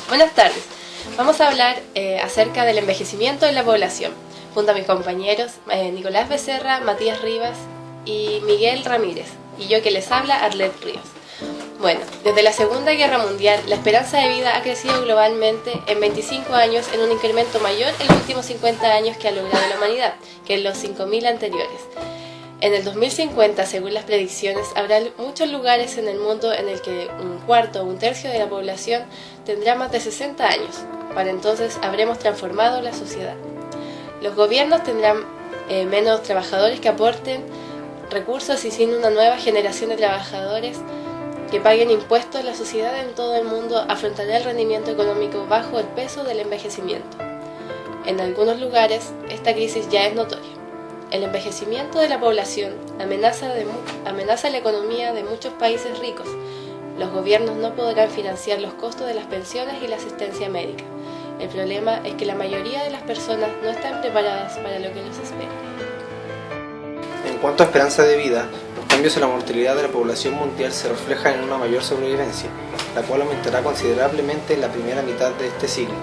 Buenas tardes. Vamos a hablar acerca del envejecimiento de la población, junto a mis compañeros Nicolás Becerra, Matías Rivas y Miguel Ramírez, y yo que les habla, Arlet Ríos. Bueno, desde la Segunda Guerra Mundial, la esperanza de vida ha crecido globalmente en 25 años en un incremento mayor en los últimos 50 años que ha logrado la humanidad, que en los 5.000 anteriores. En el 2050, según las predicciones, habrá muchos lugares en el mundo en el que un cuarto o un tercio de la población tendrá más de 60 años. Para entonces habremos transformado la sociedad. Los gobiernos tendrán menos trabajadores que aporten recursos y sin una nueva generación de trabajadores que paguen impuestos, la sociedad en todo el mundo afrontará el rendimiento económico bajo el peso del envejecimiento. En algunos lugares, esta crisis ya es notoria. El envejecimiento de la población amenaza la economía de muchos países ricos. Los gobiernos no podrán financiar los costos de las pensiones y la asistencia médica. El problema es que la mayoría de las personas no están preparadas para lo que los espera. En cuanto a esperanza de vida, los cambios en la mortalidad de la población mundial se reflejan en una mayor sobrevivencia, la cual aumentará considerablemente en la primera mitad de este siglo,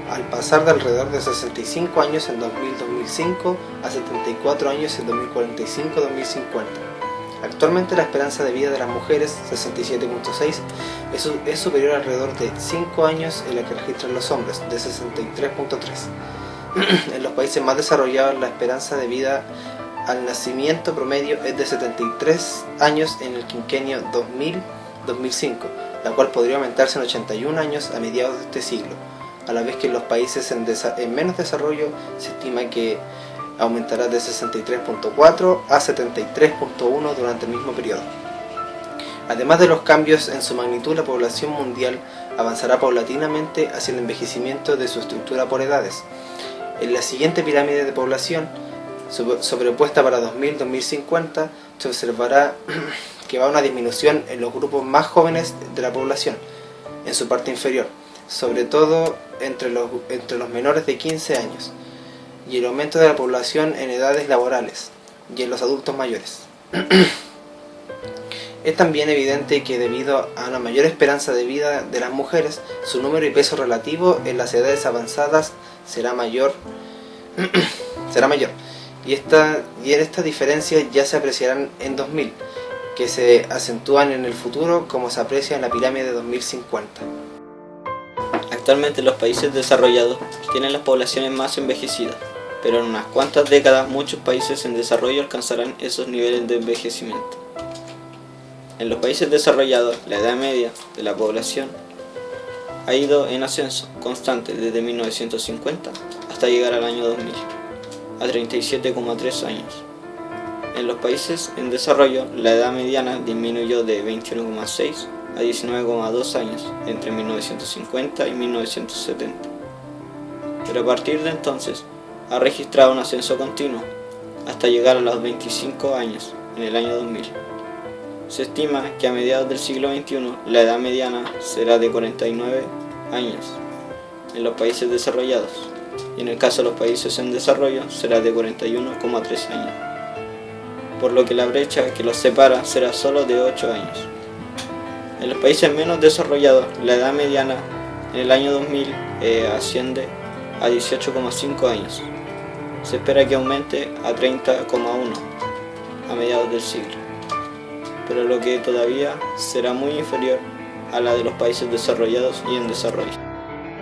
al pasar de alrededor de 65 años en 2000-2005 a 74 años en 2045-2050. Actualmente la esperanza de vida de las mujeres, 67.6, es superior alrededor de 5 años en la que registran los hombres, de 63.3. En los países más desarrollados la esperanza de vida al nacimiento promedio es de 73 años en el quinquenio 2000-2005, la cual podría aumentarse en 81 años a mediados de este siglo, a la vez que en los países en menos desarrollo se estima que aumentará de 63.4 a 73.1 durante el mismo periodo. Además de los cambios en su magnitud, la población mundial avanzará paulatinamente hacia el envejecimiento de su estructura por edades. En la siguiente pirámide de población, sobrepuesta para 2000-2050, se observará que va a una disminución en los grupos más jóvenes de la población, en su parte inferior, sobre todo entre los menores de 15 años, y el aumento de la población en edades laborales y en los adultos mayores. Es también evidente que debido a una mayor esperanza de vida de las mujeres, su número y peso relativo en las edades avanzadas será mayor. Y estas diferencias ya se apreciarán en 2000, que se acentúan en el futuro como se aprecia en la pirámide de 2050. Actualmente los países desarrollados tienen las poblaciones más envejecidas, pero en unas cuantas décadas muchos países en desarrollo alcanzarán esos niveles de envejecimiento. En los países desarrollados, la edad media de la población ha ido en ascenso constante desde 1950 hasta llegar al año 2000, a 37,3 años. En los países en desarrollo, la edad mediana disminuyó de 21,6 a 19,2 años entre 1950 y 1970. Pero a partir de entonces ha registrado un ascenso continuo hasta llegar a los 25 años en el año 2000. Se estima que a mediados del siglo XXI la edad mediana será de 49 años en los países desarrollados y en el caso de los países en desarrollo será de 41,3 años, por lo que la brecha que los separa será solo de 8 años. En los países menos desarrollados, la edad mediana en el año 2000 asciende a 18,5 años. Se espera que aumente a 30,1 a mediados del siglo, pero lo que todavía será muy inferior a la de los países desarrollados y en desarrollo.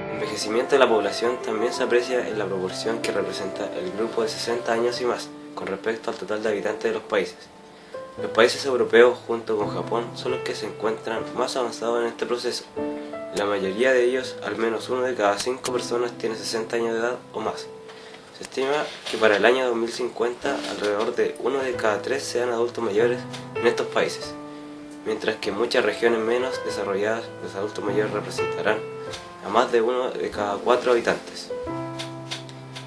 El envejecimiento de la población también se aprecia en la proporción que representa el grupo de 60 años y más con respecto al total de habitantes de los países. Los países europeos, junto con Japón, son los que se encuentran más avanzados en este proceso. La mayoría de ellos, al menos 1 de cada 5 personas, tiene 60 años de edad o más. Se estima que para el año 2050, alrededor de 1 de cada 3 sean adultos mayores en estos países, mientras que en muchas regiones menos desarrolladas, los adultos mayores representarán a más de 1 de cada 4 habitantes.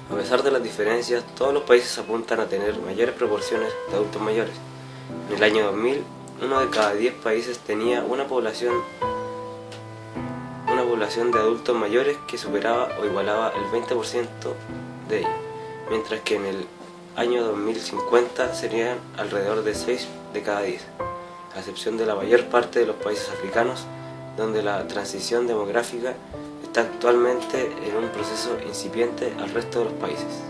A pesar de las diferencias, todos los países apuntan a tener mayores proporciones de adultos mayores. En el año 2000, 1 de cada 10 países tenía una población de adultos mayores que superaba o igualaba el 20% de ellos, mientras que en el año 2050 serían alrededor de 6 de cada 10, a excepción de la mayor parte de los países africanos, donde la transición demográfica está está actualmente en un proceso incipiente al resto de los países.